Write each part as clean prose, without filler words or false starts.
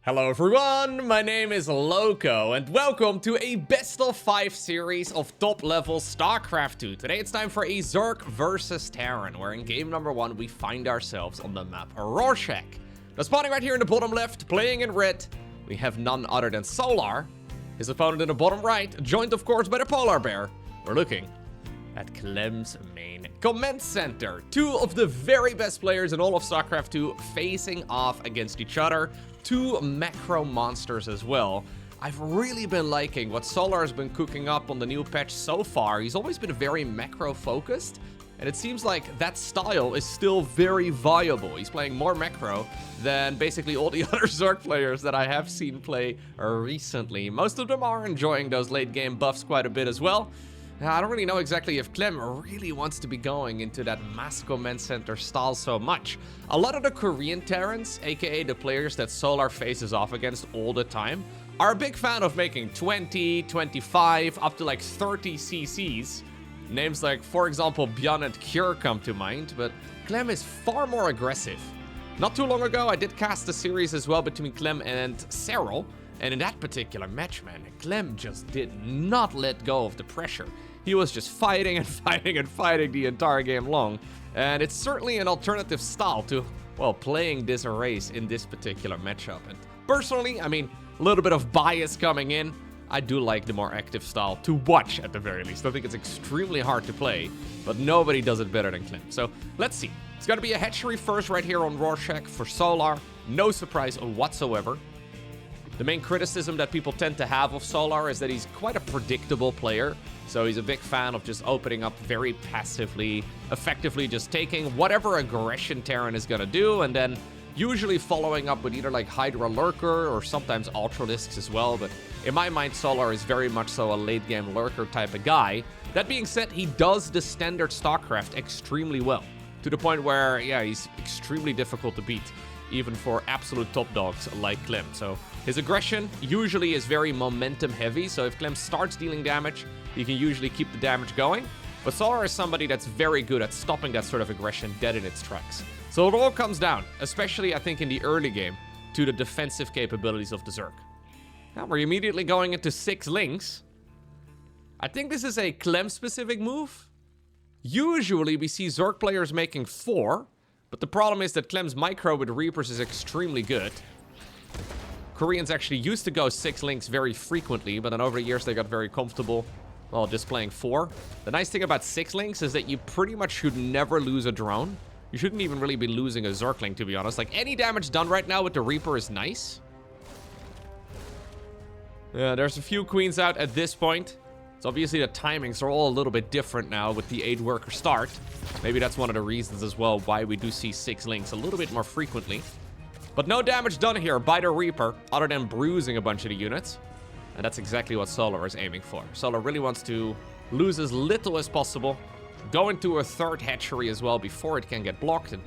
Hello everyone, my name is Lowko and welcome to a best of 5 series of top level StarCraft 2. Today it's time for a Zerg versus Terran, where in game number 1 we find ourselves on the map Rorschach. Now spawning right here in the bottom left, playing in red, we have none other than Solar. His opponent in the bottom right, joined of course by the Polar Bear. We're looking at Clem's main command center. Two of the very best players in all of StarCraft 2 facing off against each other. Two macro monsters as well. I've really been liking what Solar has been cooking up on the new patch so far. He's always been very macro focused, and it seems like that style is still very viable. He's playing more macro than basically all the other Zerg players that I have seen play recently. Most of them are enjoying those late game buffs quite a bit as well. Now, I don't really know exactly if Clem really wants to be going into that mass command center style so much. A lot of the Korean Terrans, aka the players that Solar faces off against all the time, are a big fan of making 20, 25, up to like 30 CCs. Names like, for example, Bjorn and Cure come to mind, but Clem is far more aggressive. Not too long ago, I did cast a series as well between Clem and Cyril, and in that particular match, man, Clem just did not let go of the pressure. He was just fighting and fighting and fighting the entire game long. And it's certainly an alternative style to, well, playing this race in this particular matchup. And personally, I mean, a little bit of bias coming in. I do like the more active style to watch at the very least. I think it's extremely hard to play, but nobody does it better than Clem. So let's see. It's going to be a hatchery first right here on Rorschach for Solar. No surprise whatsoever. The main criticism that people tend to have of Solar is that he's quite a predictable player. So he's a big fan of just opening up very passively, effectively just taking whatever aggression Terran is going to do, and then usually following up with either like Hydra Lurker or sometimes Ultralisks as well. But in my mind, Solar is very much so a late game Lurker type of guy. That being said, he does the standard StarCraft extremely well, to the point where, yeah, he's extremely difficult to beat, even for absolute top dogs like Clem. So his aggression usually is very momentum heavy, so if Clem starts dealing damage, he can usually keep the damage going. But Solar is somebody that's very good at stopping that sort of aggression dead in its tracks. So it all comes down, especially I think in the early game, to the defensive capabilities of the Zerg. Now we're immediately going into 6 links. I think this is a Clem-specific move. Usually we see Zerg players making 4, but the problem is that Clem's micro with Reapers is extremely good. Koreans actually used to go 6 links very frequently, but then over the years they got very comfortable, well, just playing 4. The nice thing about 6 links is that you pretty much should never lose a drone. You shouldn't even really be losing a Zergling, to be honest. Like, any damage done right now with the Reaper is nice. Yeah, there's a few queens out at this point. So obviously the timings are all a little bit different now with the 8 worker start. Maybe that's one of the reasons as well why we do see 6 links a little bit more frequently. But no damage done here by the Reaper, other than bruising a bunch of the units. And that's exactly what Solar is aiming for. Solar really wants to lose as little as possible, go into a 3rd hatchery as well before it can get blocked, and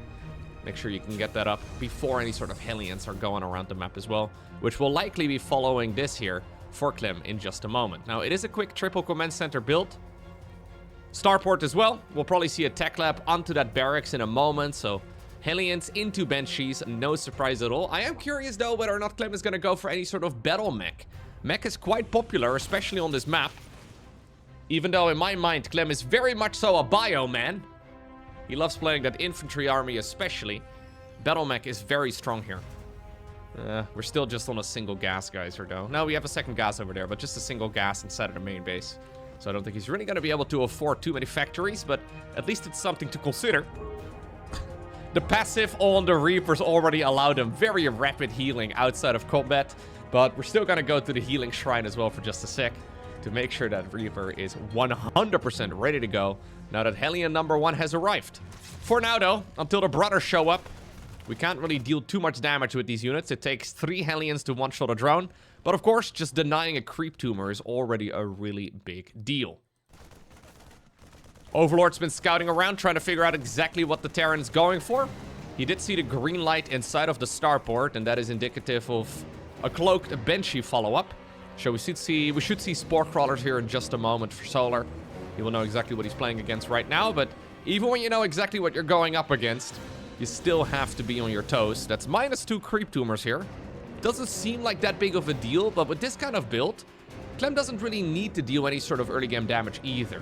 make sure you can get that up before any sort of Hellions are going around the map as well, which will likely be following this here for Clem in just a moment. Now, it is a quick triple command center build. Starport as well. We'll probably see a tech lab onto that barracks in a moment, so Hellions into Banshees, no surprise at all. I am curious though whether or not Clem is going to go for any sort of battle mech. Mech is quite popular, especially on this map. Even though in my mind, Clem is very much so a bio man. He loves playing that infantry army especially. Battle mech is very strong here. We're still just on a single gas geyser though. No, we have a second gas over there, but just a single gas inside of the main base. So I don't think he's really going to be able to afford too many factories, but at least it's something to consider. The passive on the Reapers already allowed him very rapid healing outside of combat, but we're still going to go to the healing shrine as well for just a sec to make sure that Reaper is 100% ready to go now that Hellion number 1 has arrived. For now though, until the brothers show up, we can't really deal too much damage with these units. It takes 3 Hellions to one-shot a drone, but of course, just denying a creep tumor is already a really big deal. Overlord's been scouting around, trying to figure out exactly what the Terran's going for. He did see the green light inside of the starport, and that is indicative of a cloaked Banshee follow-up. So we should see Spore Crawlers here in just a moment for Solar. He will know exactly what he's playing against right now, but even when you know exactly what you're going up against, you still have to be on your toes. That's -2 creep tumors here. Doesn't seem like that big of a deal, but with this kind of build, Clem doesn't really need to deal any sort of early game damage either.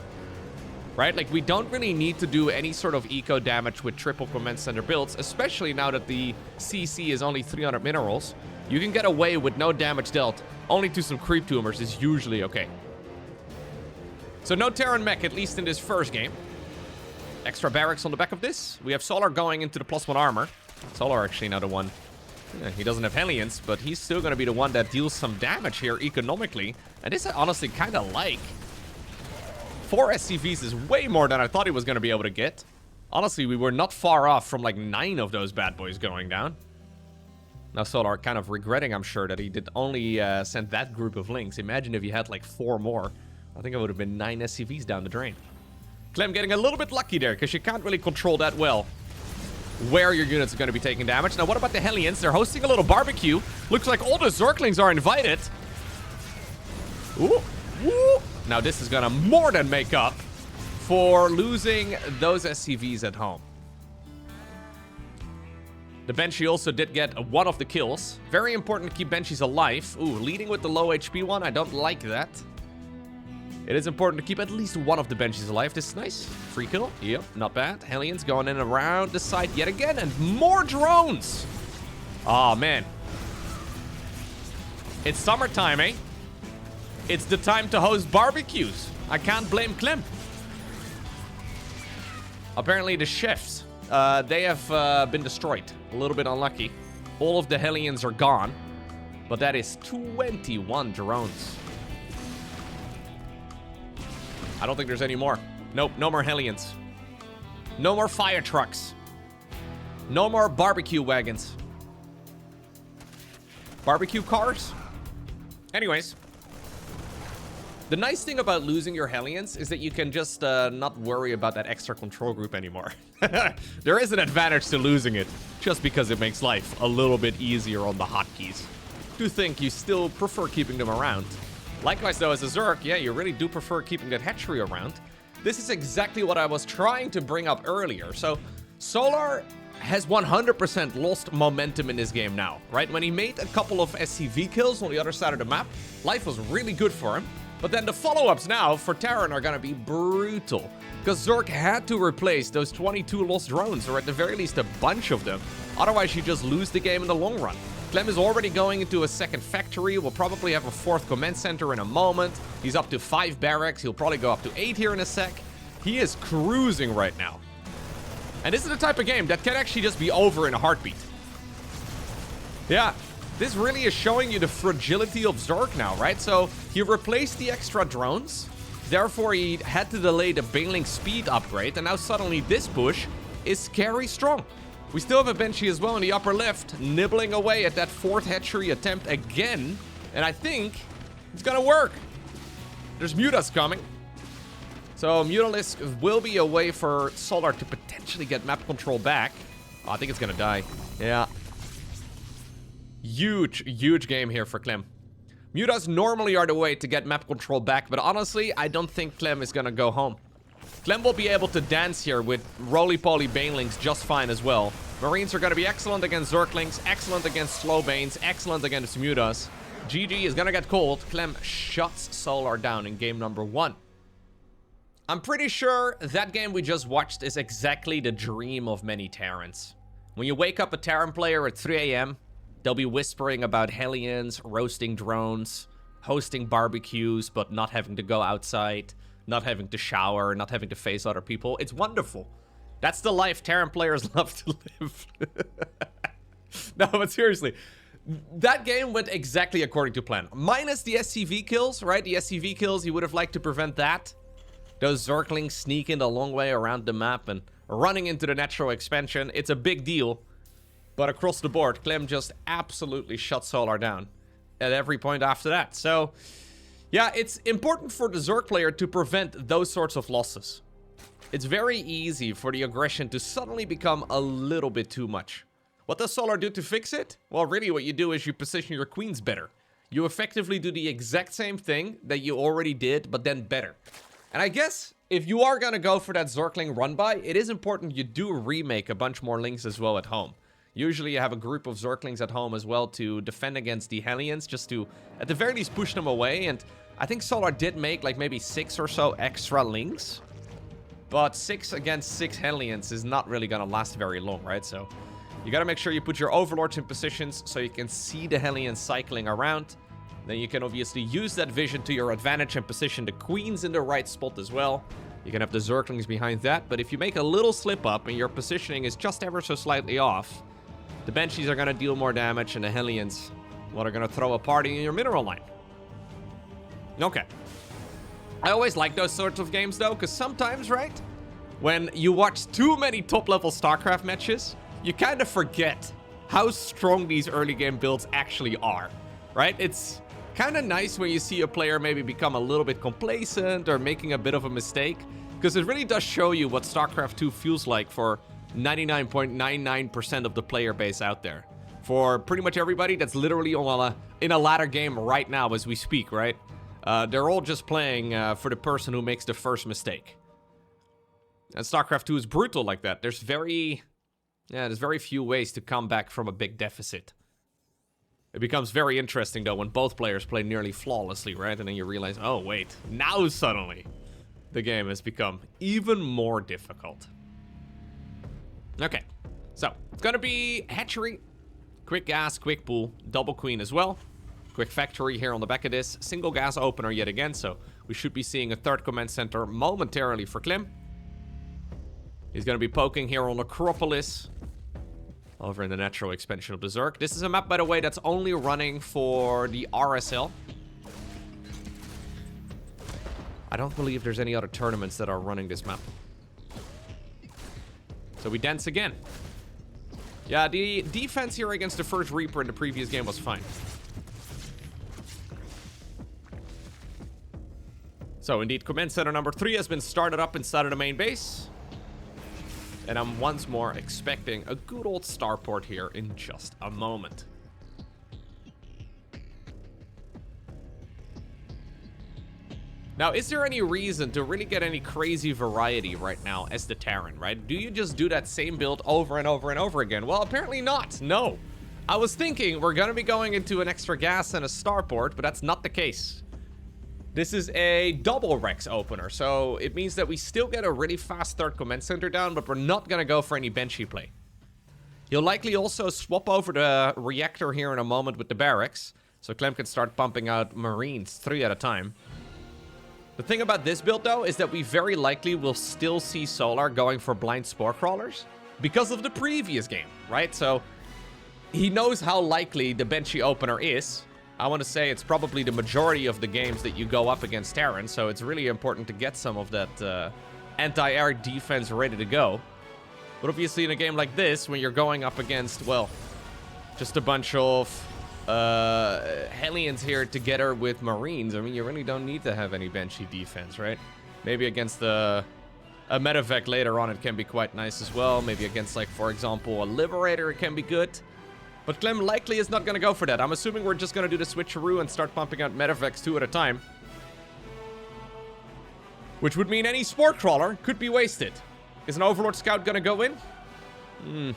Right? Like, we don't really need to do any sort of eco damage with triple command center builds, especially now that the CC is only 300 minerals. You can get away with no damage dealt, only to some creep tumors is usually okay. So no Terran mech, at least in this first game. Extra barracks on the back of this. We have Solar going into the +1 armor. Solar actually now the one. Yeah, he doesn't have Hellions, but he's still going to be the one that deals some damage here economically. And this I honestly kind of like. 4 SCVs is way more than I thought he was going to be able to get. Honestly, we were not far off from like 9 of those bad boys going down. Now Solar kind of regretting, I'm sure, that he did only send that group of links. Imagine if he had like 4 more. I think it would have been 9 SCVs down the drain. Clem getting a little bit lucky there, because you can't really control that well where your units are going to be taking damage. Now, what about the Hellions? They're hosting a little barbecue. Looks like all the Zerglings are invited. Ooh. Woo. Now, this is going to more than make up for losing those SCVs at home. The Banshee also did get one of the kills. Very important to keep Banshees alive. Ooh, leading with the low HP one. I don't like that. It is important to keep at least one of the Banshees alive. This is nice. Free kill. Yep, not bad. Hellions going in around the side yet again. And more drones. Oh, man. It's summertime, eh? It's the time to host barbecues. I can't blame Clem. Apparently the chefs, they have been destroyed. A little bit unlucky. All of the Hellions are gone. But that is 21 drones. I don't think there's any more. Nope, no more Hellions. No more fire trucks. No more barbecue wagons. Barbecue cars? Anyways. The nice thing about losing your Hellions is that you can just not worry about that extra control group anymore. There is an advantage to losing it, just because it makes life a little bit easier on the hotkeys. Do think you still prefer keeping them around. Likewise, though, as a Zerg, yeah, you really do prefer keeping that hatchery around. This is exactly what I was trying to bring up earlier. So, Solar has 100% lost momentum in this game now, right? When he made a couple of SCV kills on the other side of the map, life was really good for him. But then the follow-ups now for Terran are going to be brutal. Because Zerg had to replace those 22 lost drones, or at the very least a bunch of them. Otherwise, you just lose the game in the long run. Clem is already going into a second factory. We'll probably have a 4th command center in a moment. He's up to 5 barracks. He'll probably go up to 8 here in a sec. He is cruising right now. And this is the type of game that can actually just be over in a heartbeat. Yeah, this really is showing you the fragility of Zerg now, right? So he replaced the extra drones. Therefore, he had to delay the Baneling speed upgrade. And now suddenly this push is scary strong. We still have a Banshee as well in the upper left, nibbling away at that 4th hatchery attempt again. And I think it's gonna work. There's Mutas coming. So Mutalisk will be a way for Solar to potentially get map control back. Oh, I think it's gonna die. Yeah. Huge game here for Clem. Mutas normally are the way to get map control back, but honestly, I don't think Clem is gonna go home. Clem will be able to dance here with roly-poly Banelings just fine as well. Marines are going to be excellent against Zerglings, excellent against slow Banes, excellent against Mutas. GG is going to get cold. Clem shuts Solar down in game number 1. I'm pretty sure that game we just watched is exactly the dream of many Terrans. When you wake up a Terran player at 3 AM, they'll be whispering about Hellions, roasting drones, hosting barbecues, but not having to go outside. Not having to shower, not having to face other people. It's wonderful. That's the life Terran players love to live. No, but seriously. That game went exactly according to plan. Minus the SCV kills, right? The SCV kills, you would have liked to prevent that. Those Zerglings sneaking the long way around the map and running into the natural expansion. It's a big deal. But across the board, Clem just absolutely shut Solar down at every point after that. So yeah, it's important for the Zerg player to prevent those sorts of losses. It's very easy for the aggression to suddenly become a little bit too much. What does Solar do to fix it? Well, really what you do is you position your queens better. You effectively do the exact same thing that you already did, but then better. And I guess if you are going to go for that Zergling run by, it is important you do remake a bunch more links as well at home. Usually you have a group of Zerglings at home as well to defend against the Hellions, just to, at the very least, push them away. And I think Solar did make like maybe 6 or so extra links. But 6 against 6 Hellions is not really gonna last very long, right? So you gotta make sure you put your Overlords in positions so you can see the Hellions cycling around. Then you can obviously use that vision to your advantage and position the Queens in the right spot as well. You can have the Zerglings behind that. But if you make a little slip up and your positioning is just ever so slightly off, the Banshees are gonna deal more damage and the Hellions, well, are gonna throw a party in your mineral line. Okay. I always like those sorts of games, though, because sometimes, right, when you watch too many top-level StarCraft matches, you kind of forget how strong these early game builds actually are, right? It's kind of nice when you see a player maybe become a little bit complacent or making a bit of a mistake, because it really does show you what StarCraft 2 feels like for 99.99% of the player base out there. For pretty much everybody that's literally in a ladder game right now as we speak, right? They're all just playing for the person who makes the first mistake. And StarCraft 2 is brutal like that. There's very few ways to come back from a big deficit. It becomes very interesting, though, when both players play nearly flawlessly, right? And then you realize, oh, wait, now suddenly the game has become even more difficult. Okay, so it's gonna be hatchery, quick gas, quick pool, double queen as well. Quick factory here on the back of this. Single gas opener yet again, so we should be seeing a third command center momentarily for Clem. He's going to be poking here on Acropolis over in the natural expansion of the Zerg. This is a map, by the way, that's only running for the RSL. I don't believe there's any other tournaments that are running this map. So we dance again. Yeah, the defense here against the first Reaper in the previous game was fine. So indeed, command center number 3 has been started up inside of the main base. And I'm once more expecting a good old starport here in just a moment. Now, is there any reason to really get any crazy variety right now as the Terran, right? Do you just do that same build over and over and over again? Well, apparently not. No. I was thinking we're going to be going into an extra gas and a starport, but that's not the case. This is a double Rex opener, so it means that we still get a really fast third command center down, but we're not going to go for any benchy play. He'll likely also swap over the reactor here in a moment with the barracks, so Clem can start pumping out Marines 3 at a time. The thing about this build, though, is that we very likely will still see Solar going for blind spore crawlers because of the previous game, right? So he knows how likely the benchy opener is. I want to say it's probably the majority of the games that you go up against Terran, so it's really important to get some of that anti-air defense ready to go. But obviously in a game like this, when you're going up against, well, just a bunch of Hellions here together with Marines, I mean, you really don't need to have any benchy defense, right? Maybe against a medevac later on, it can be quite nice as well. Maybe against, like, for example, a Liberator, it can be good. But Clem likely is not going to go for that. I'm assuming we're just going to do the switcheroo and start pumping out medevacs 2 at a time. Which would mean any spore crawler could be wasted. Is an Overlord Scout going to go in?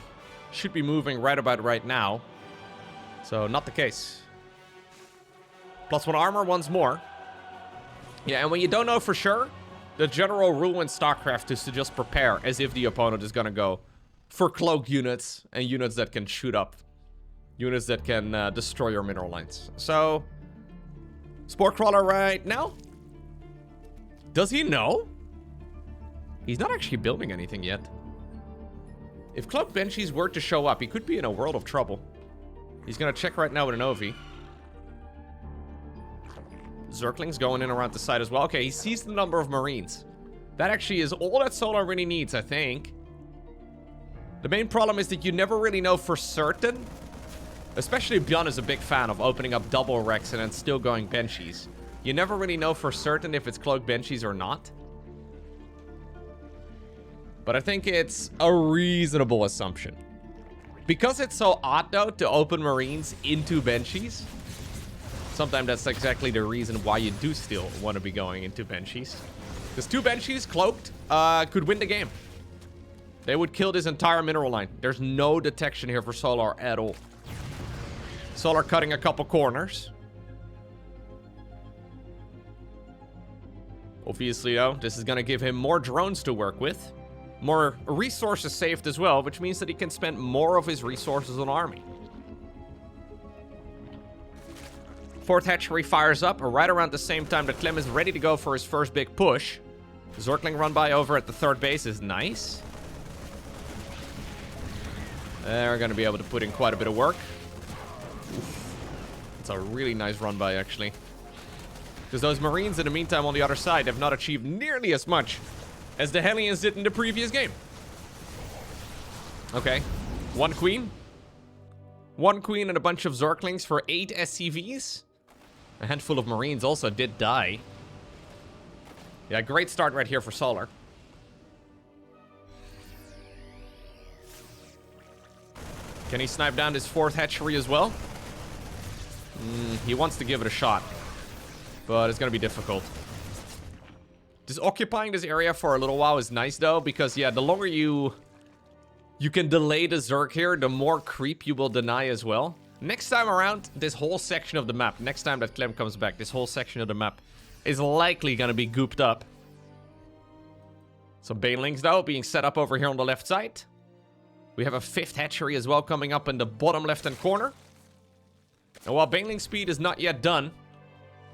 Should be moving right about right now. So, not the case. +1 armor once more. Yeah, and when you don't know for sure, the general rule in StarCraft is to just prepare as if the opponent is going to go for cloak units and units that can shoot up. Units that can destroy your mineral lines. So, Spore Crawler right now? Does he know? He's not actually building anything yet. If Cloak Banshees were to show up, he could be in a world of trouble. He's going to check right now with an OV. Zerglings going in around the side as well. Okay, he sees the number of Marines. That actually is all that Solar really needs, I think. The main problem is that you never really know for certain. Especially Bjorn is a big fan of opening up double Rex and then still going Banshees. You never really know for certain if it's Cloak Banshees or not. But I think it's a reasonable assumption. Because it's so odd, though, to open Marines into Banshees. Sometimes that's exactly the reason why you do still want to be going into Banshees. Because 2 Banshees cloaked could win the game. They would kill this entire mineral line. There's no detection here for Solar at all. Solar cutting a couple corners. Obviously, though, this is going to give him more drones to work with. More resources saved as well, which means that he can spend more of his resources on army. Fourth hatchery fires up right around the same time that Clem is ready to go for his first big push. Zergling run by over at the third base is nice. They're going to be able to put in quite a bit of work. It's a really nice run by, actually. Because those Marines, in the meantime, on the other side, have not achieved nearly as much as the Hellions did in the previous game. Okay. One queen. One queen and a bunch of Zerglings for 8 SCVs. A handful of Marines also did die. Yeah, great start right here for Solar. Can he snipe down this fourth hatchery as well? He wants to give it a shot. But it's going to be difficult. Just occupying this area for a little while is nice, though. Because, yeah, the longer you can delay the Zerg here, the more creep you will deny as well. Next time around, this whole section of the map, next time that Clem comes back, this whole section of the map is likely going to be gooped up. Some banelings, though, being set up over here on the left side. We have a fifth hatchery as well coming up in the bottom left-hand corner. And while baneling speed is not yet done,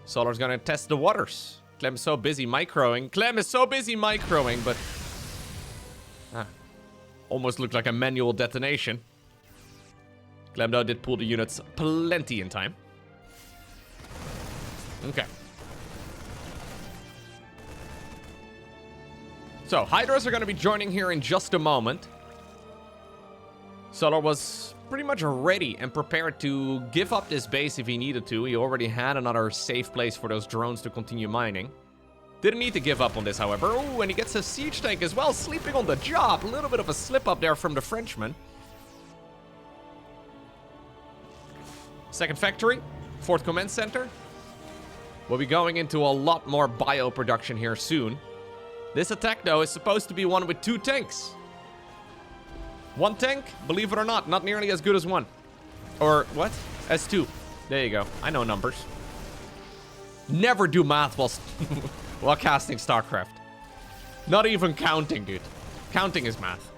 Solar's gonna test the waters. Clem's so busy microing. Clem is so busy microing, but... almost looked like a manual detonation. Clem, though, did pull the units plenty in time. Okay. So, Hydras are gonna be joining here in just a moment. Solar was pretty much ready and prepared to give up this base if he needed to. He already had another safe place for those drones to continue mining. Didn't need to give up on this, however. Oh, and he gets a siege tank as well, sleeping on the job. A little bit of a slip up there from the Frenchman. Second factory, fourth command center. We'll be going into a lot more bio production here soon. This attack, though, is supposed to be one with 2 tanks. One tank, believe it or not nearly as good as one. Or, what? As 2. There you go. I know numbers. Never do math while casting StarCraft. Not even counting, dude. Counting is math.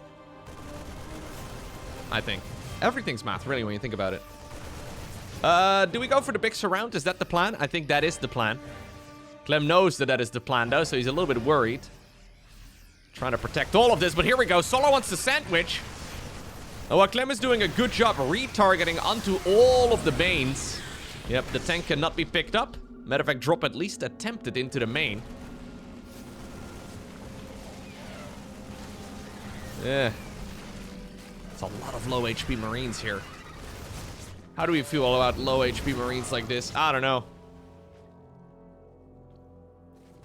I think. Everything's math, really, when you think about it. Do we go for the big surround? Is that the plan? I think that is the plan. Clem knows that is the plan, though, so he's a little bit worried. Trying to protect all of this, but here we go. Solar wants to sandwich. Oh, well, Clem is doing a good job retargeting onto all of the banes. Yep, the tank cannot be picked up. Matter of fact, drop at least attempted into the main. Yeah. It's a lot of low HP Marines here. How do we feel about low HP Marines like this? I don't know.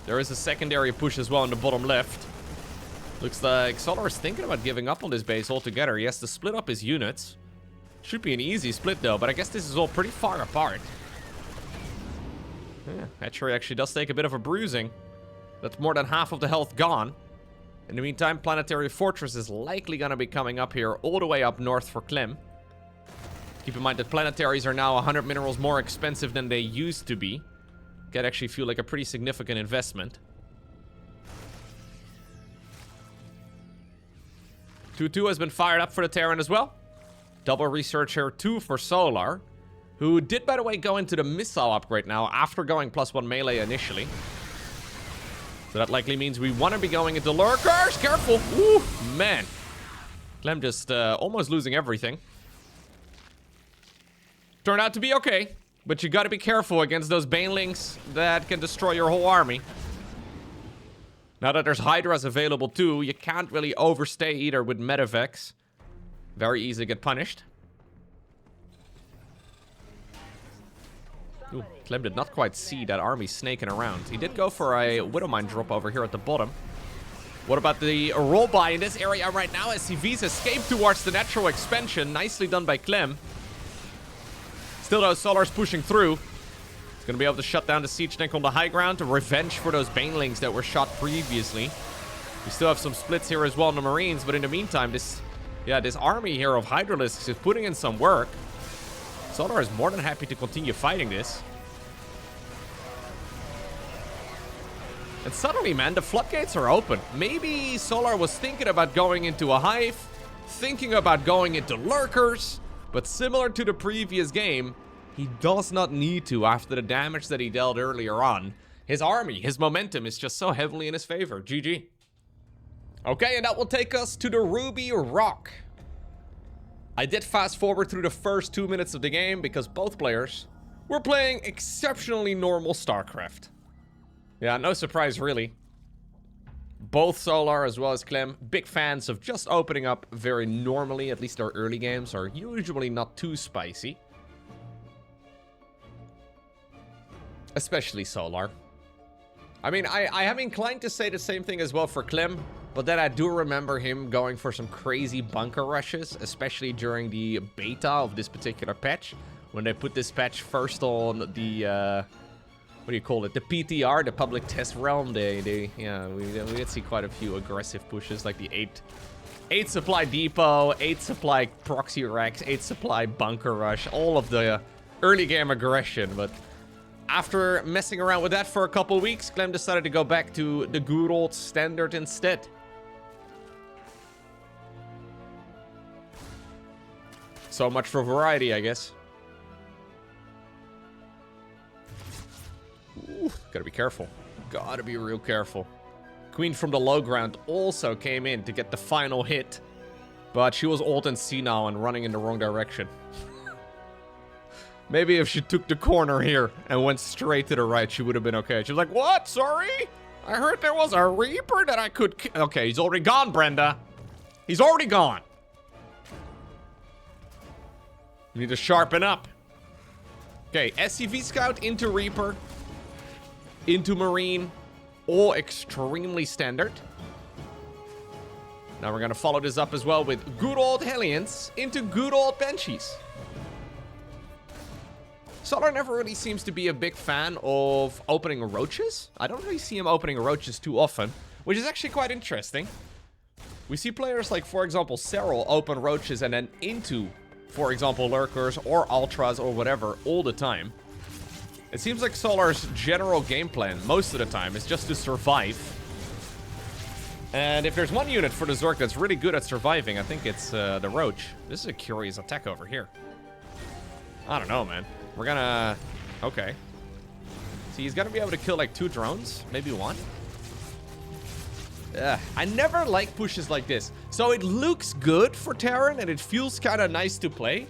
There is a secondary push as well in the bottom left. Looks like Solar is thinking about giving up on this base altogether. He has to split up his units. Should be an easy split, though, but I guess this is all pretty far apart. Yeah, hatchery actually does take a bit of a bruising. That's more than half of the health gone. In the meantime, Planetary Fortress is likely going to be coming up here all the way up north for Clem. Keep in mind that planetaries are now 100 minerals more expensive than they used to be. Could actually feel like a pretty significant investment. 2-2 has been fired up for the Terran as well. Double research here, 2 for Solar. Who did, by the way, go into the missile upgrade now after going +1 melee initially. So that likely means we want to be going into lurkers. Careful. Ooh, man. Clem just almost losing everything. Turned out to be okay. But you got to be careful against those banelings that can destroy your whole army. Now that there's Hydras available too, you can't really overstay either with Medivacs. Very easy to get punished. Ooh, Clem did not quite see that army snaking around. He did go for a Widowmine drop over here at the bottom. What about the roll-by in this area right now? SCVs escape towards the natural expansion. Nicely done by Clem. Still, though, Solar's pushing through. He's going to be able to shut down the siege tank on the high ground. To revenge for those banelings that were shot previously. We still have some splits here as well in the Marines, but in the meantime, this army here of Hydralisks is putting in some work. Solar is more than happy to continue fighting this. And suddenly, man, the floodgates are open. Maybe Solar was thinking about going into a hive, thinking about going into lurkers, but similar to the previous game, he does not need to after the damage that he dealt earlier on. His army, his momentum is just so heavily in his favor. GG. Okay, and that will take us to the Ruby Rock. I did fast forward through the first 2 minutes of the game because both players were playing exceptionally normal StarCraft. Yeah, no surprise really. Both Solar as well as Clem, big fans of just opening up very normally. At least our early games are usually not too spicy. Especially Solar. I mean, I am inclined to say the same thing as well for Clem, but then I do remember him going for some crazy bunker rushes, especially during the beta of this particular patch. When they put this patch first on the, what do you call it? The PTR, the public test realm. We did see quite a few aggressive pushes, like the 8 supply depot, 8 supply proxy racks, 8 supply bunker rush, all of the early game aggression, but after messing around with that for a couple weeks, Clem decided to go back to the good old standard instead. So much for variety, I guess. Ooh, gotta be careful. Gotta be real careful. Queen from the low ground also came in to get the final hit, but she was old and senile and running in the wrong direction. Maybe if she took the corner here and went straight to the right, she would have been okay. She was like, what? Sorry? I heard there was a Reaper that I could kill. Okay, he's already gone, Brenda. He's already gone. You need to sharpen up. Okay, SCV Scout into Reaper. Into Marine. All extremely standard. Now we're going to follow this up as well with good old Hellions into good old Banshees. Solar never really seems to be a big fan of opening roaches. I don't really see him opening roaches too often, which is actually quite interesting. We see players like, for example, Cyril open roaches and then into, for example, lurkers or ultras or whatever all the time. It seems like Solar's general game plan most of the time is just to survive. And if there's one unit for the Zerg that's really good at surviving, I think it's the roach. This is a curious attack over here. I don't know, man. We're gonna... Okay. See, he's gonna be able to kill like 2 drones. Maybe 1. I never like pushes like this. So it looks good for Terran and it feels kind of nice to play.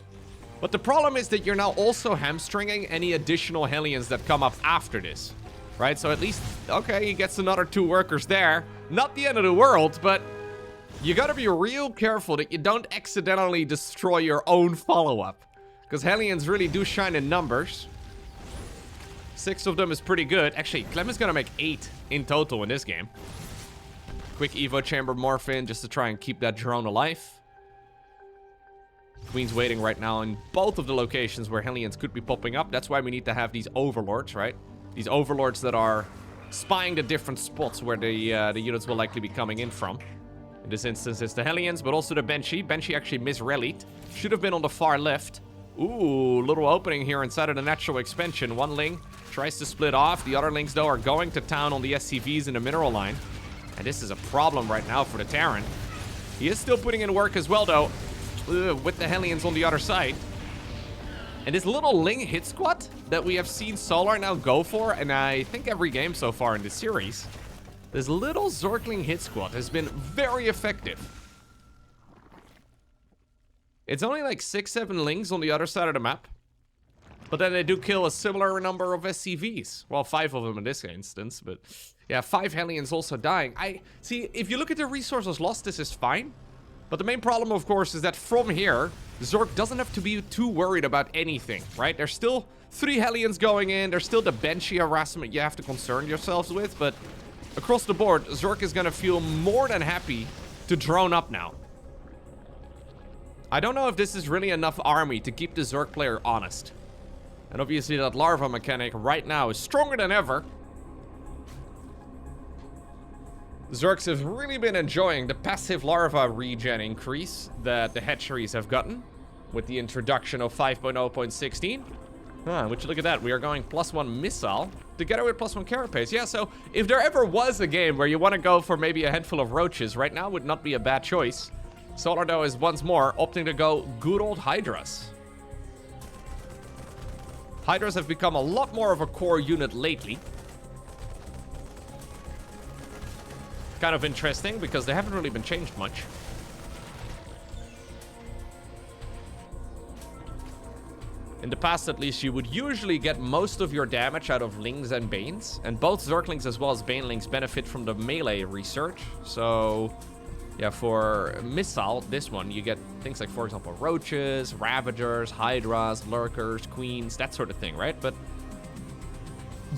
But the problem is that you're now also hamstringing any additional Hellions that come up after this. Right? So at least... Okay, he gets another 2 workers there. Not the end of the world, but... You gotta be real careful that you don't accidentally destroy your own follow-up. Because Hellions really do shine in numbers. 6 of them is pretty good. Actually, Clem is going to make 8 in total in this game. Quick Evo Chamber Morphin just to try and keep that drone alive. Queen's waiting right now in both of the locations where Hellions could be popping up. That's why we need to have these Overlords, right? These Overlords that are spying the different spots where the units will likely be coming in from. In this instance, it's the Hellions, but also the Banshee. Banshee actually misrallied. Should have been on the far left. Ooh, little opening here inside of the natural expansion. One Ling tries to split off. The other Lings, though, are going to town on the SCVs in the mineral line. And this is a problem right now for the Terran. He is still putting in work as well, though, with the Hellions on the other side. And this little Ling hit squad that we have seen Solar now go for, and I think every game so far in this series, this little Zergling hit squad has been very effective. It's only like 6-7 Lings on the other side of the map. But then they do kill a similar number of SCVs. Well, 5 of them in this instance, but... Yeah, 5 Hellions also dying. See, if you look at the resources lost, this is fine. But the main problem, of course, is that from here, Zerg doesn't have to be too worried about anything, right? There's still 3 Hellions going in. There's still the Banshee harassment you have to concern yourselves with. But across the board, Zerg is going to feel more than happy to drone up now. I don't know if this is really enough army to keep the Zerg player honest. And obviously that larva mechanic right now is stronger than ever. Zergs have really been enjoying the passive larva regen increase that the hatcheries have gotten with the introduction of 5.0.16. Would you look at that? We are going +1 missile together with +1 carapace. Yeah, so if there ever was a game where you want to go for maybe a handful of roaches, right now would not be a bad choice. Solar, though, is once more opting to go good old Hydras. Hydras have become a lot more of a core unit lately. Kind of interesting because they haven't really been changed much. In the past, at least, you would usually get most of your damage out of Lings and Banes. And both Zerglings as well as Banelings benefit from the melee research. So, yeah, for Missile, this one, you get things like, for example, Roaches, Ravagers, Hydras, Lurkers, Queens, that sort of thing, right? But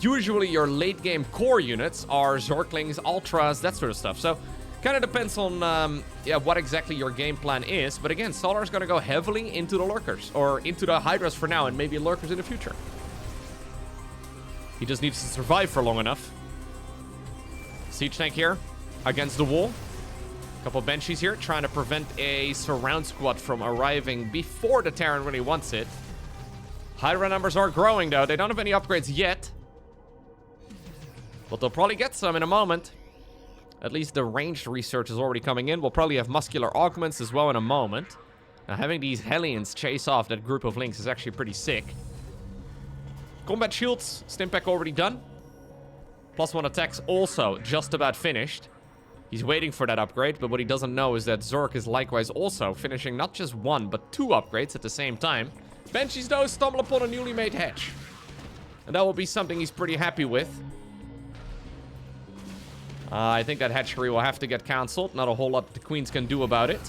usually your late game core units are Zerglings, Ultras, that sort of stuff. So, kind of depends on what exactly your game plan is. But again, Solar's going to go heavily into the Lurkers. Or into the Hydras for now and maybe Lurkers in the future. He just needs to survive for long enough. Siege tank here against the wall. Couple Banshees here trying to prevent a surround squad from arriving before the Terran really wants it. Hydra numbers are growing though. They don't have any upgrades yet. But they'll probably get some in a moment. At least the ranged research is already coming in. We'll probably have muscular augments as well in a moment. Now, having these Hellions chase off that group of Lynx is actually pretty sick. Combat shields, Stimpack already done. +1 attacks also just about finished. He's waiting for that upgrade, but what he doesn't know is that Zerg is likewise also finishing not just 1, but 2 upgrades at the same time. Banshees, though, stumble upon a newly made hatch. And that will be something he's pretty happy with. I think that hatchery will have to get cancelled. Not a whole lot the Queens can do about it.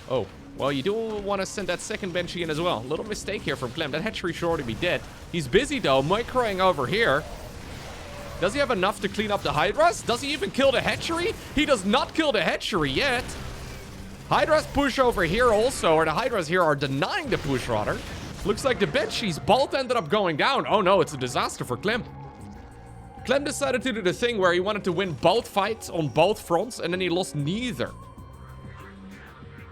Oh, well, you do want to send that second Banshee in as well. Little mistake here from Clem. That hatchery should already be dead. He's busy, though, microing over here. Does he have enough to clean up the Hydras? Does he even kill the hatchery? He does not kill the hatchery yet. Hydras push over here also, or the Hydras here are denying the push, rather. Looks like the Banshees both ended up going down. Oh, no, it's a disaster for Clem. Clem decided to do the thing where he wanted to win both fights on both fronts, and then he lost neither.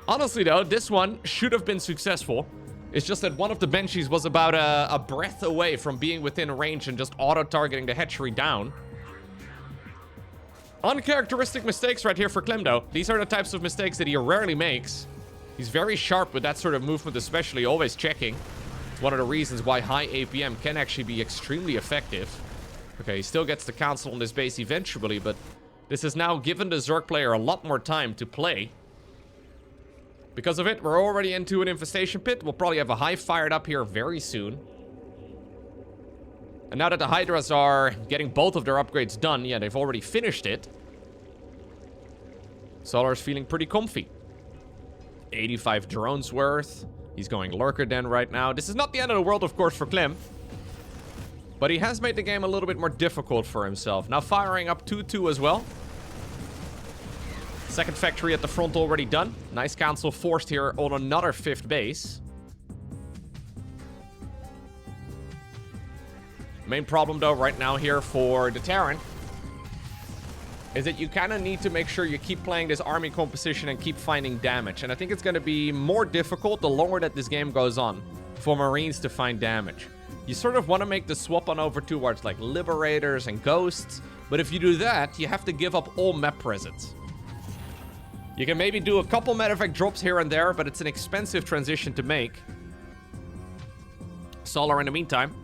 Honestly, though, this one should have been successful. It's just that one of the Banshees was about a breath away from being within range and just auto-targeting the hatchery down. Uncharacteristic mistakes right here for Clem, though. These are the types of mistakes that he rarely makes. He's very sharp with that sort of movement, especially always checking. It's one of the reasons why high APM can actually be extremely effective. Okay, he still gets the council on this base eventually, but this has now given the Zerg player a lot more time to play. Because of it, we're already into an infestation pit. We'll probably have a hive fired up here very soon. And now that the Hydras are getting both of their upgrades done, yeah, they've already finished it. Solar's feeling pretty comfy. 85 drones worth. He's going Lurker Den right now. This is not the end of the world, of course, for Clem. But he has made the game a little bit more difficult for himself. Now firing up 2-2 as well. Second factory at the front already done. Nice council forced here on another 5th base. Main problem, though, right now here for the Terran is that you kind of need to make sure you keep playing this army composition and keep finding damage. And I think it's going to be more difficult the longer that this game goes on for Marines to find damage. You sort of want to make the swap on over towards like Liberators and Ghosts, but if you do that, you have to give up all map presence. You can maybe do a couple medevac drops here and there, but it's an expensive transition to make. Solar, in the meantime,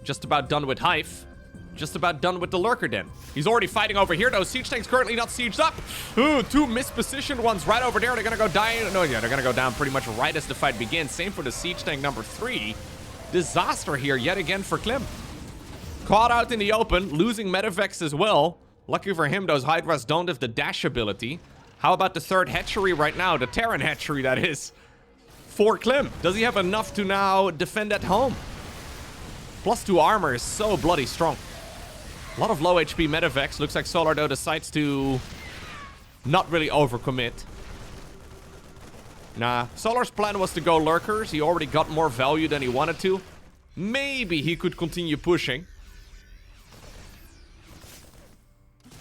just about done with Hive. Just about done with the Lurker Den. He's already fighting over here, though. Siege tank's currently not sieged up. Ooh, 2 mispositioned ones right over there. They're gonna go down. No, yeah, they're gonna go down pretty much right as the fight begins. Same for the Siege tank number 3. Disaster here yet again for Clem. Caught out in the open, losing medevacs as well. Lucky for him, those Hydras don't have the dash ability. How about the 3rd hatchery right now? The Terran hatchery, that is. For Clem. Does he have enough to now defend at home? +2 armor is so bloody strong. A lot of low HP medevacs. Looks like Solar, though, decides to not really overcommit. Nah, Solar's plan was to go Lurkers. He already got more value than he wanted to. Maybe he could continue pushing.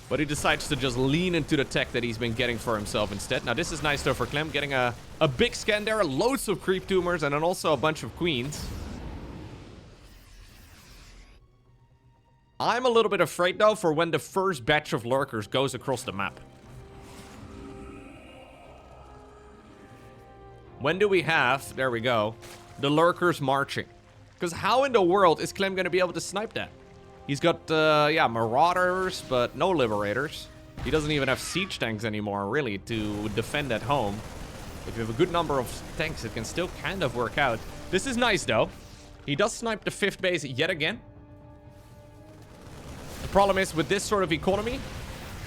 But he decides to just lean into the tech that he's been getting for himself instead. Now, this is nice, though, for Clem. Getting a big scan there, loads of creep tumors, and then also a bunch of queens. I'm a little bit afraid, though, for when the first batch of lurkers goes across the map. When do we have, there we go, the lurkers marching? Because how in the world is Clem going to be able to snipe that? He's got, yeah, marauders, but no liberators. He doesn't even have siege tanks anymore, really, to defend at home. If you have a good number of tanks, it can still kind of work out. This is nice, though. He does snipe the 5th base yet again. The problem is, with this sort of economy,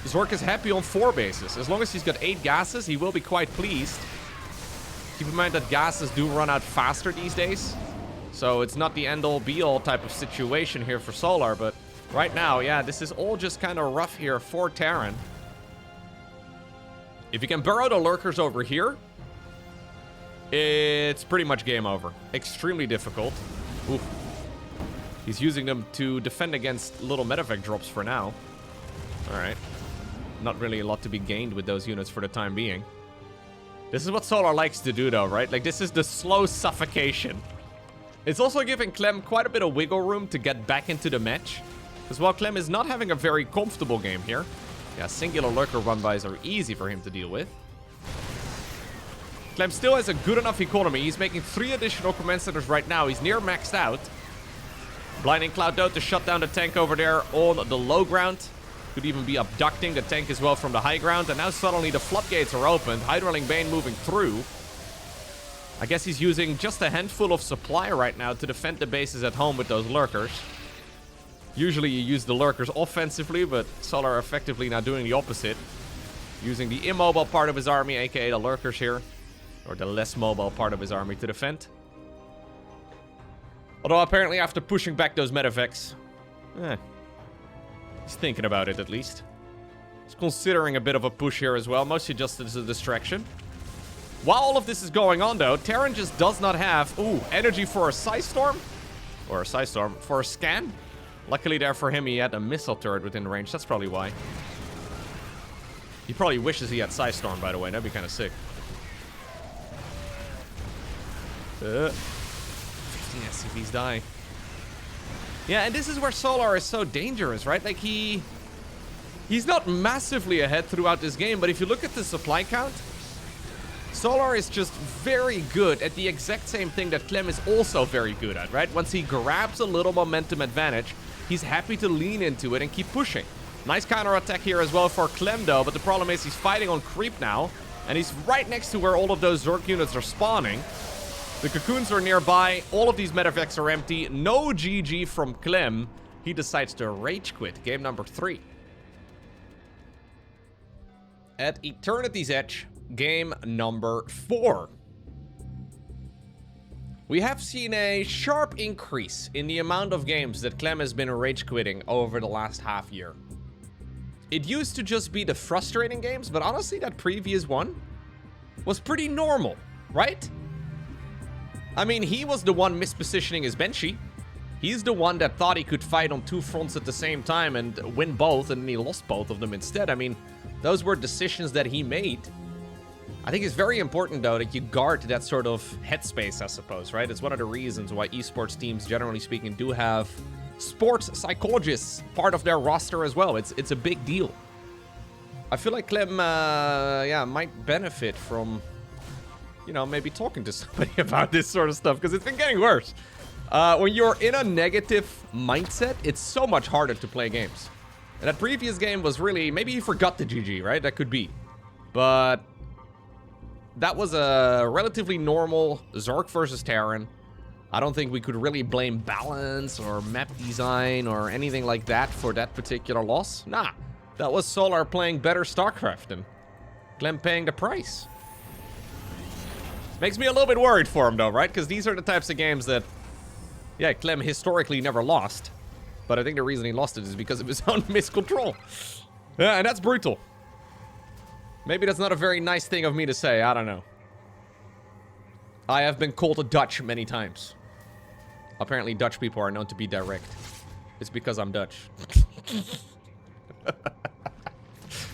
Zerg is happy on 4 bases. As long as he's got 8 gases, he will be quite pleased. Keep in mind that gases do run out faster these days. So it's not the end-all be-all type of situation here for Solar, but right now, yeah, this is all just kind of rough here for Terran. If you can burrow the lurkers over here, it's pretty much game over. Extremely difficult. Oof. He's using them to defend against little medevac drops for now. Alright. Not really a lot to be gained with those units for the time being. This is what Solar likes to do, though, right? Like, this is the slow suffocation. It's also giving Clem quite a bit of wiggle room to get back into the match. Because while Clem is not having a very comfortable game here, yeah, singular lurker run-bys are easy for him to deal with. Clem still has a good enough economy. He's making 3 additional command centers right now. He's near maxed out. Blinding Cloud, though, to shut down the tank over there on the low ground. Could even be abducting the tank as well from the high ground. And now suddenly the floodgates are opened. Hydraling Bane moving through. I guess he's using just a handful of supply right now to defend the bases at home with those lurkers. Usually you use the lurkers offensively, but Solar effectively now doing the opposite. Using the immobile part of his army, aka the lurkers here. Or the less mobile part of his army to defend. Although apparently after pushing back those medevacs, he's thinking about it at least. He's considering a bit of a push here as well, mostly just as a distraction. While all of this is going on, though, Terran just does not have, energy for a Psy Storm. Or a Psy Storm for a scan. Luckily there for him, he had a missile turret within range. That's probably why. He probably wishes he had Psy Storm, by the way. That'd be kind of sick. 15 SCVs die. Yeah, and this is where Solar is so dangerous, right? Like, he's not massively ahead throughout this game, but if you look at the supply count, Solar is just very good at the exact same thing that Clem is also very good at, right? Once he grabs a little momentum advantage, he's happy to lean into it and keep pushing. Nice counterattack here as well for Clem, though, but the problem is he's fighting on creep now, and he's right next to where all of those Zerg units are spawning. The cocoons are nearby, all of these medevacs are empty, no GG from Clem. He decides to rage quit, game number 3. At Eternity's Edge, game number 4. We have seen a sharp increase in the amount of games that Clem has been rage quitting over the last half year. It used to just be the frustrating games, but honestly, that previous one was pretty normal, right? I mean, he was the one mispositioning his Banshee. He's the one that thought he could fight on 2 fronts at the same time and win both, and he lost both of them instead. I mean, those were decisions that he made. I think it's very important, though, that you guard that sort of headspace, I suppose, right? It's one of the reasons why esports teams, generally speaking, do have sports psychologists part of their roster as well. It's a big deal. I feel like Clem, yeah, might benefit from, you know, maybe talking to somebody about this sort of stuff, because it's been getting worse. When you're in a negative mindset, it's so much harder to play games. And that previous game was really, maybe he forgot the GG, right? That could be. But that was a relatively normal Zerg versus Terran. I don't think we could really blame balance or map design or anything like that for that particular loss. Nah, that was Solar playing better StarCraft and Clem paying the price. Makes me a little bit worried for him, though, right? Because these are the types of games that, yeah, Clem historically never lost. But I think the reason he lost it is because of his own miscontrol. Yeah, and that's brutal. Maybe that's not a very nice thing of me to say. I don't know. I have been called a Dutch many times. Apparently, Dutch people are known to be direct. It's because I'm Dutch.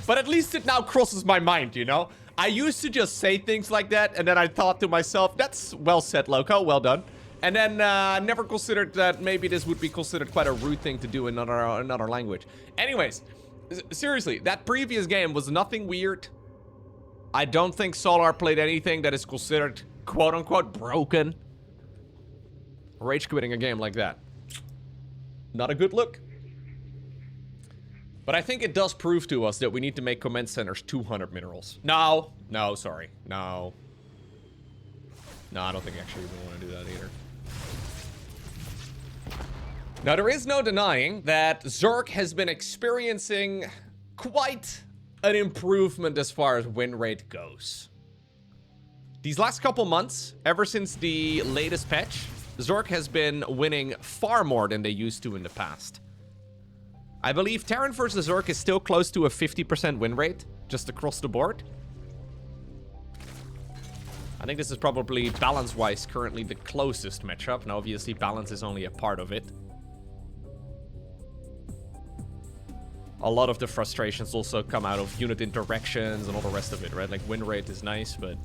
But at least it now crosses my mind, you know? I used to just say things like that, and then I thought to myself, that's well said, Lowko, well done. And then never considered that maybe this would be considered quite a rude thing to do in another language. Anyways, seriously, that previous game was nothing weird. I don't think Solar played anything that is considered quote-unquote broken. Rage quitting a game like that. Not a good look. But I think it does prove to us that we need to make command centers 200 minerals. No, sorry. No, I don't think actually we want to do that either. Now, there is no denying that Zerg has been experiencing quite an improvement as far as win rate goes. These last couple months, ever since the latest patch, Zerg has been winning far more than they used to in the past. I believe Terran versus Zerg is still close to a 50% win rate, just across the board. I think this is probably balance-wise currently the closest matchup. Now, obviously, balance is only a part of it. A lot of the frustrations also come out of unit interactions and all the rest of it, right? Like, win rate is nice, but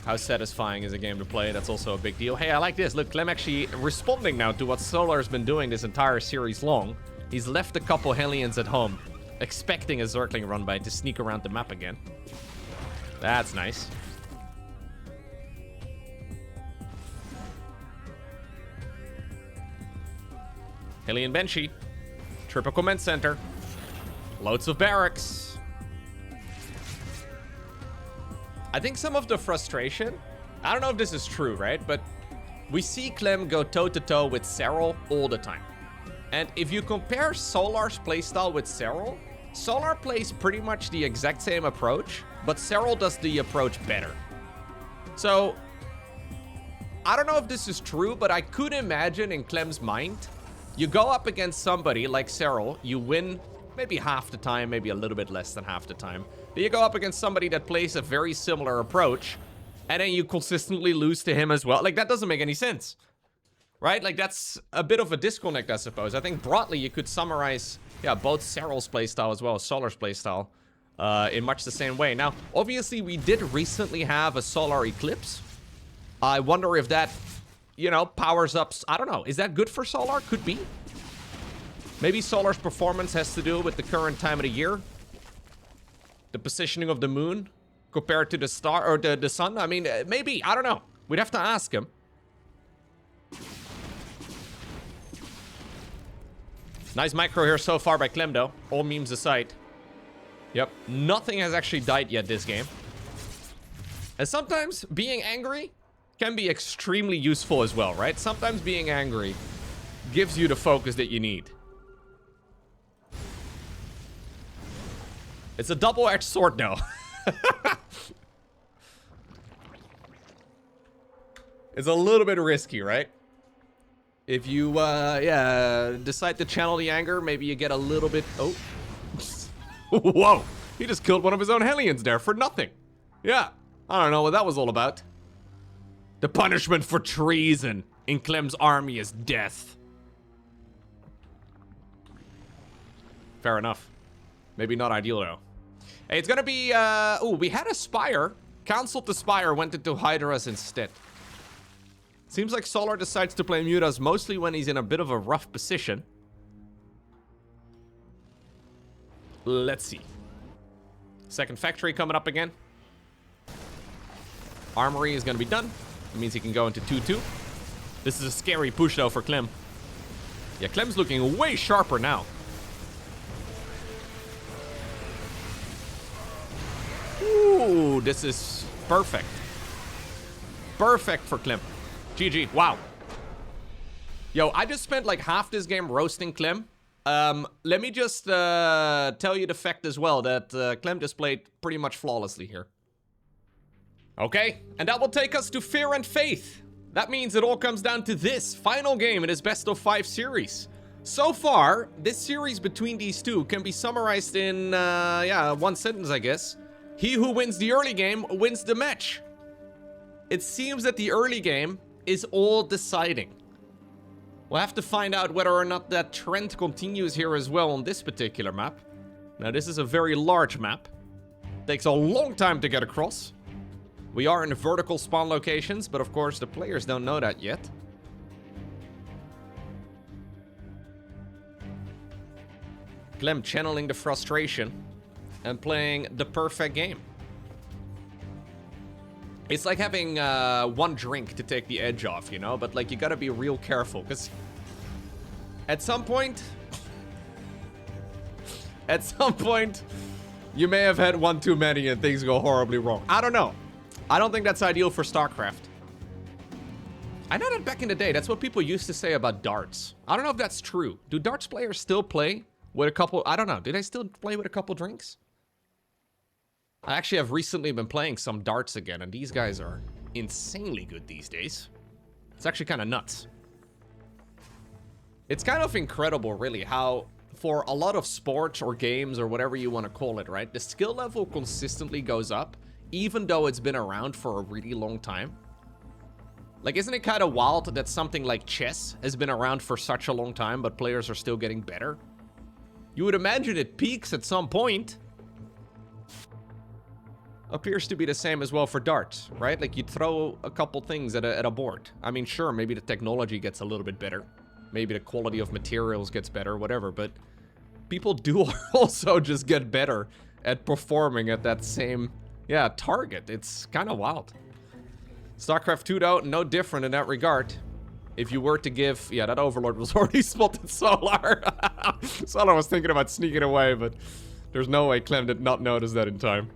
how satisfying is a game to play? That's also a big deal. Hey, I like this. Look, Clem actually responding now to what Solar's been doing this entire series long. He's left a couple Hellions at home, expecting a Zergling run by to sneak around the map again. That's nice. Hellion Banshee. Triple command center. Loads of barracks. I think some of the frustration, I don't know if this is true, right? But we see Clem go toe-to-toe with Serral all the time. And if you compare Solar's playstyle with Serral, Solar plays pretty much the exact same approach, but Serral does the approach better. So, I don't know if this is true, but I could imagine in Clem's mind, you go up against somebody like Serral, you win maybe half the time, maybe a little bit less than half the time. Then you go up against somebody that plays a very similar approach, and then you consistently lose to him as well. Like, that doesn't make any sense. Right? Like, that's a bit of a disconnect, I suppose. I think broadly you could summarize, yeah, both Serral's playstyle as well as Solar's playstyle in much the same way. Now, obviously, we did recently have a Solar Eclipse. I wonder if that, you know, powers up... I don't know. Is that good for Solar? Could be. Maybe Solar's performance has to do with the current time of the year. The positioning of the moon compared to the star or the sun. I mean, maybe. I don't know. We'd have to ask him. Nice micro here so far by Clem, though. All memes aside. Yep. Nothing has actually died yet this game. And sometimes being angry can be extremely useful as well, right? Sometimes being angry gives you the focus that you need. It's a double-edged sword, though. It's a little bit risky, right? If you, decide to channel the anger, maybe you get a little bit... Oh. Whoa. He just killed one of his own Hellions there for nothing. Yeah. I don't know what that was all about. The punishment for treason in Clem's army is death. Fair enough. Maybe not ideal, though. Hey, it's gonna be, oh, we had a Spire. Cancelled the Spire, went into Hydras instead. Seems like Solar decides to play Mutas mostly when he's in a bit of a rough position. Let's see. Second factory coming up again. Armory is going to be done. It means he can go into 2-2. This is a scary push, though, for Clem. Yeah, Clem's looking way sharper now. Ooh, this is perfect. Perfect for Clem. GG. Wow. Yo, I just spent like half this game roasting Clem. Let me just tell you the fact as well that Clem just played pretty much flawlessly here. Okay, and that will take us to Fear and Faith. That means it all comes down to this final game in this best of 5 series. So far, this series between these two can be summarized in, one sentence, I guess. He who wins the early game wins the match. It seems that the early game is all deciding. We'll have to find out whether or not that trend continues here as well on this particular map. Now, this is a very large map. Takes a long time to get across. We are in vertical spawn locations, but of course the players don't know that yet. Clem channeling the frustration and playing the perfect game. It's like having one drink to take the edge off, you know? But like, you gotta be real careful, because at some point, you may have had one too many and things go horribly wrong. I don't know. I don't think that's ideal for StarCraft. I know that back in the day, that's what people used to say about darts. I don't know if that's true. Do darts players still play with a couple... I don't know. Do they still play with a couple drinks? I actually have recently been playing some darts again, and these guys are insanely good these days. It's actually kind of nuts. It's kind of incredible, really, how for a lot of sports or games or whatever you want to call it, right? The skill level consistently goes up, even though it's been around for a really long time. Like, isn't it kind of wild that something like chess has been around for such a long time, but players are still getting better? You would imagine it peaks at some point. Appears to be the same as well for darts, right? Like, you throw a couple things at a board. I mean, sure, maybe the technology gets a little bit better. Maybe the quality of materials gets better, whatever, but people do also just get better at performing at that same, yeah, target. It's kind of wild. StarCraft 2, though, no different in that regard. If you were to give... Yeah, that Overlord was already spotted Solar. Solar was thinking about sneaking away, but there's no way Clem did not notice that in time.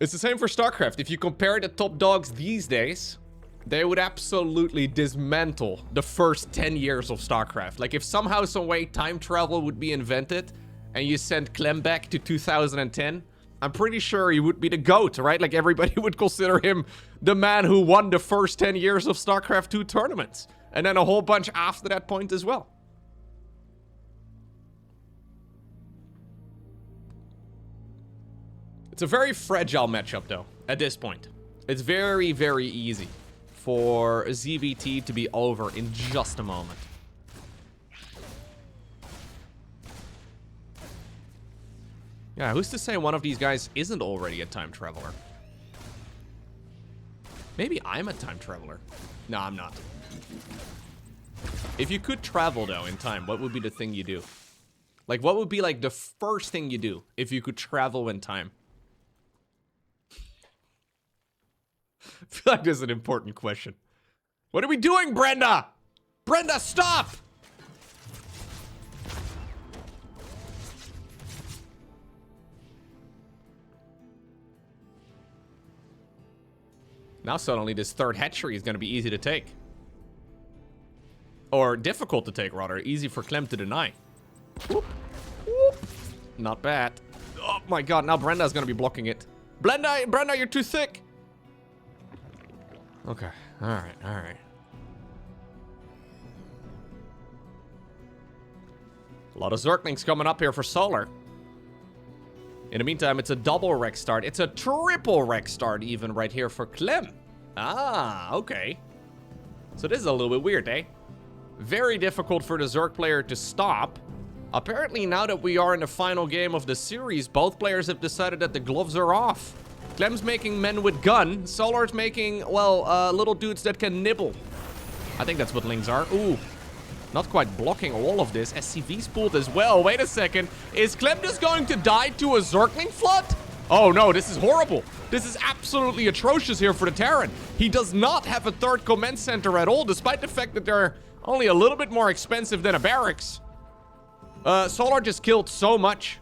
It's the same for StarCraft. If you compare the top dogs these days, they would absolutely dismantle the first 10 years of StarCraft. Like, if somehow, some way time travel would be invented and you sent Clem back to 2010, I'm pretty sure he would be the GOAT, right? Like, everybody would consider him the man who won the first 10 years of StarCraft 2 tournaments. And then a whole bunch after that point as well. It's a very fragile matchup, though, at this point. It's very, very easy for ZVT to be over in just a moment. Yeah, who's to say one of these guys isn't already a time traveler? Maybe I'm a time traveler. No, I'm not. If you could travel, though, in time, what would be the thing you do? Like, what would be, like, the first thing you do if you could travel in time? I feel like this is an important question. What are we doing, Brenda? Brenda, stop! Now suddenly this third hatchery is going to be easy to take. Or difficult to take, rather. Easy for Clem to deny. Whoop. Whoop. Not bad. Oh my god, now Brenda's going to be blocking it. Brenda, you're too thick. Okay, alright, alright. A lot of Zerglings coming up here for Solar. In the meantime, it's a double wreck start. It's a triple wreck start even right here for Clem. Ah, okay. So this is a little bit weird, eh? Very difficult for the Zerg player to stop. Apparently, now that we are in the final game of the series, both players have decided that the gloves are off. Clem's making men with gun. Solar's making, well, little dudes that can nibble. I think that's what Lings are. Ooh. Not quite blocking all of this. SCV's pulled as well. Wait a second. Is Clem just going to die to a Zergling flood? Oh no, this is horrible. This is absolutely atrocious here for the Terran. He does not have a third command center at all, despite the fact that they're only a little bit more expensive than a barracks. Solar just killed so much.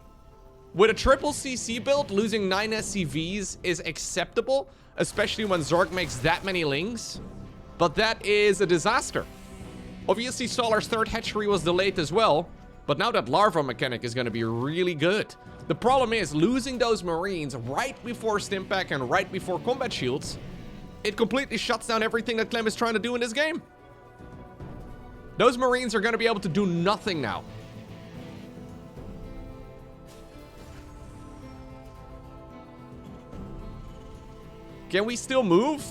With a triple CC build, losing 9 SCVs is acceptable, especially when Zerg makes that many Lings. But that is a disaster. Obviously, Solar's third hatchery was delayed as well, but now that larva mechanic is going to be really good. The problem is, losing those Marines right before Stimpack and right before combat shields, it completely shuts down everything that Clem is trying to do in this game. Those Marines are going to be able to do nothing now. Can we still move?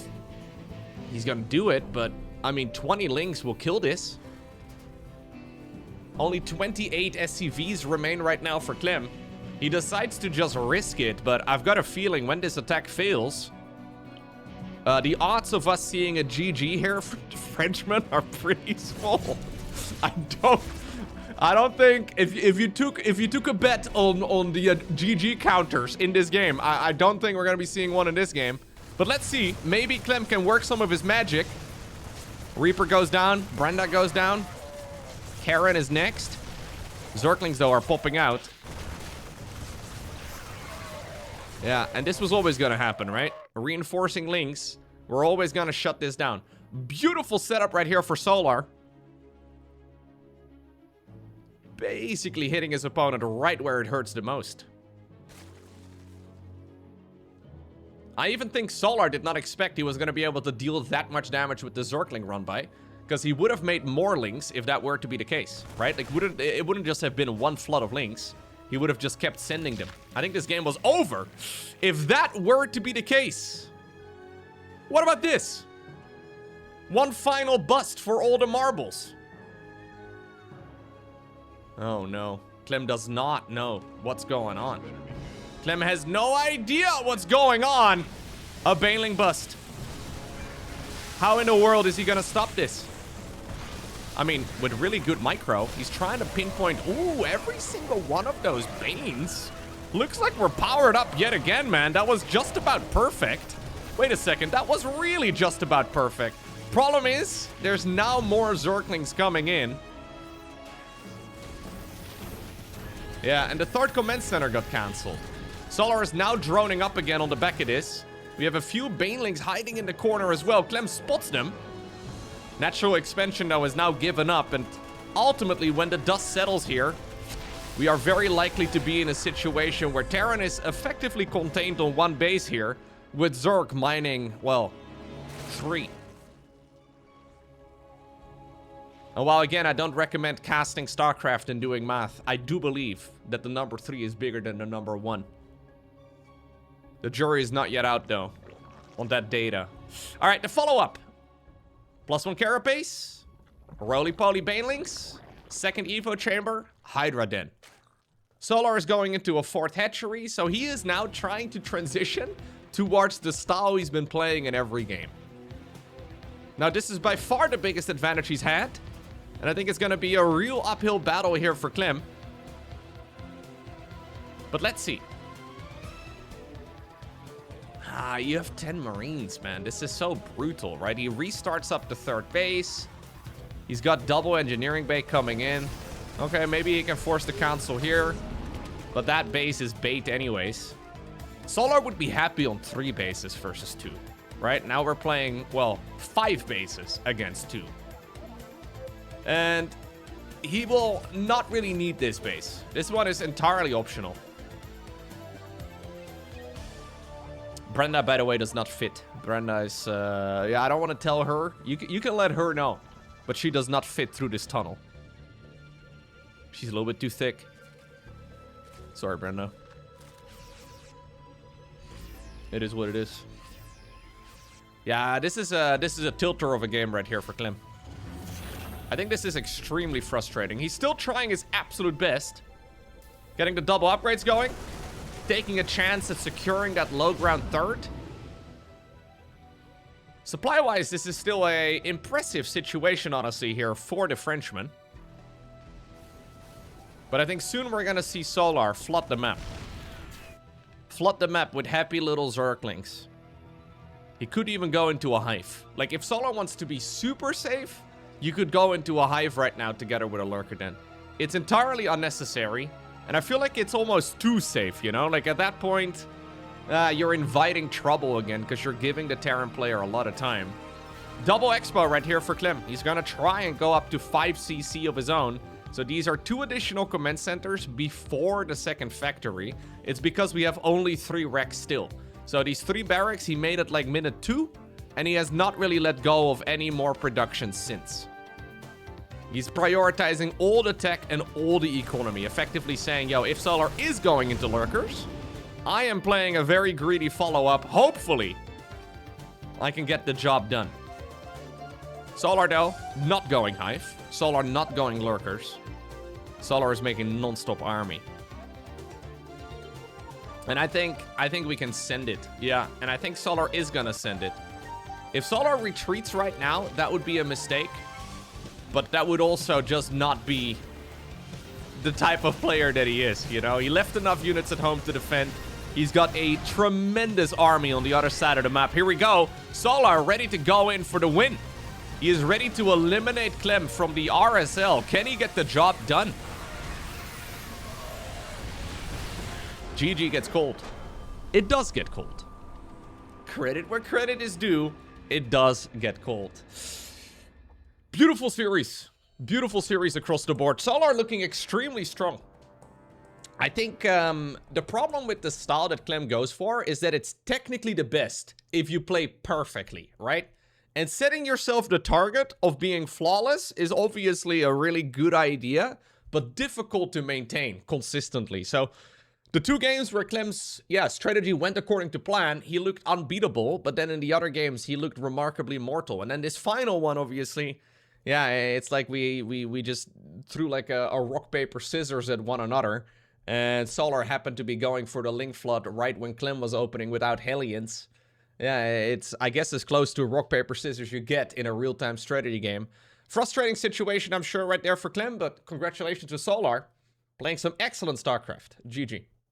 He's going to do it, but... I mean, 20 Lings will kill this. Only 28 SCVs remain right now for Clem. He decides to just risk it, but I've got a feeling when this attack fails, the odds of us seeing a GG here for the Frenchman are pretty small. I don't think if you took a bet on the GG counters in this game, I don't think we're gonna be seeing one in this game. But let's see. Maybe Clem can work some of his magic. Reaper goes down. Brenda goes down. Terran is next. Zerglings, though, are popping out. Yeah, and this was always going to happen, right? Reinforcing links. We're always going to shut this down. Beautiful setup right here for Solar. Basically hitting his opponent right where it hurts the most. I even think Solar did not expect he was going to be able to deal that much damage with the Zergling run by. Because he would have made more links if that were to be the case, right? Like, it wouldn't just have been one flood of links. He would have just kept sending them. I think this game was over if that were to be the case. What about this? One final bust for all the marbles. Oh, no. Clem does not know what's going on. Clem has no idea what's going on. A Baneling bust. How in the world is he gonna stop this? I mean, with really good micro, he's trying to pinpoint, ooh, every single one of those Banes. Looks like we're powered up yet again, man. That was just about perfect. Wait a second, that was really just about perfect. Problem is, there's now more Zerglings coming in. Yeah, and the third command center got cancelled. Solar is now droning up again on the back of this. We have a few Banelings hiding in the corner as well. Clem spots them. Natural expansion, though, is now given up. And ultimately, when the dust settles here, we are very likely to be in a situation where Terran is effectively contained on one base here, with Zerg mining, well, 3. And while, again, I don't recommend casting StarCraft and doing math, I do believe that the number 3 is bigger than the number 1. The jury is not yet out, though, on that data. All right, the follow-up. +1 Carapace, Roly-Poly Banelings, second Evo Chamber, Hydra Den. Solar is going into a 4th hatchery, so he is now trying to transition towards the style he's been playing in every game. Now, this is by far the biggest advantage he's had, and I think it's going to be a real uphill battle here for Clem. But let's see. You have 10 Marines, man. This is so brutal, right? He restarts up the 3rd base. He's got double engineering bay coming in. Okay, maybe he can force the council here. But that base is bait anyways. Solar would be happy on 3 bases versus 2, right? Now we're playing, well, 5 bases against 2. And he will not really need this base. This one is entirely optional. Brenda, by the way, does not fit. Brenda is, yeah, I don't want to tell her. You can let her know. But she does not fit through this tunnel. She's a little bit too thick. Sorry, Brenda. It is what it is. Yeah, this is a tilter of a game right here for Clem. I think this is extremely frustrating. He's still trying his absolute best. Getting the double upgrades going. Taking a chance at securing that low ground 3rd. Supply-wise, this is still a impressive situation, honestly, here for the Frenchman. But I think soon we're gonna see Solar flood the map. Flood the map with happy little Zerglings. He could even go into a hive. Like, if Solar wants to be super safe, you could go into a hive right now together with a Lurker Den. It's entirely unnecessary. And I feel like it's almost too safe, you know? Like, at that point, you're inviting trouble again because you're giving the Terran player a lot of time. Double Expo right here for Clem. He's going to try and go up to 5 CC of his own. So these are 2 additional command centers before the 2nd factory. It's because we have only 3 wrecks still. So these 3 barracks, he made it like minute 2. And he has not really let go of any more production since. He's prioritizing all the tech and all the economy, effectively saying, yo, if Solar is going into lurkers, I am playing a very greedy follow-up. Hopefully, I can get the job done. Solar, though, not going hive. Solar not going lurkers. Solar is making non-stop army. And I think we can send it. Yeah, and I think Solar is gonna send it. If Solar retreats right now, that would be a mistake. But that would also just not be the type of player that he is, you know? He left enough units at home to defend. He's got a tremendous army on the other side of the map. Here we go. Solar ready to go in for the win. He is ready to eliminate Clem from the RSL. Can he get the job done? GG gets cold. It does get cold. Credit where credit is due. It does get cold. Beautiful series. Beautiful series across the board. Solar looking extremely strong. I think the problem with the style that Clem goes for is that it's technically the best if you play perfectly, right? And setting yourself the target of being flawless is obviously a really good idea, but difficult to maintain consistently. So the two games where Clem's strategy went according to plan, he looked unbeatable, but then in the other games, he looked remarkably mortal. And then this final one, obviously, yeah, it's like we just threw like a rock, paper, scissors at one another. And Solar happened to be going for the Link Flood right when Clem was opening without Hellions. Yeah, it's, I guess, as close to rock, paper, scissors you get in a real-time strategy game. Frustrating situation, I'm sure, right there for Clem, but congratulations to Solar. Playing some excellent StarCraft. GG.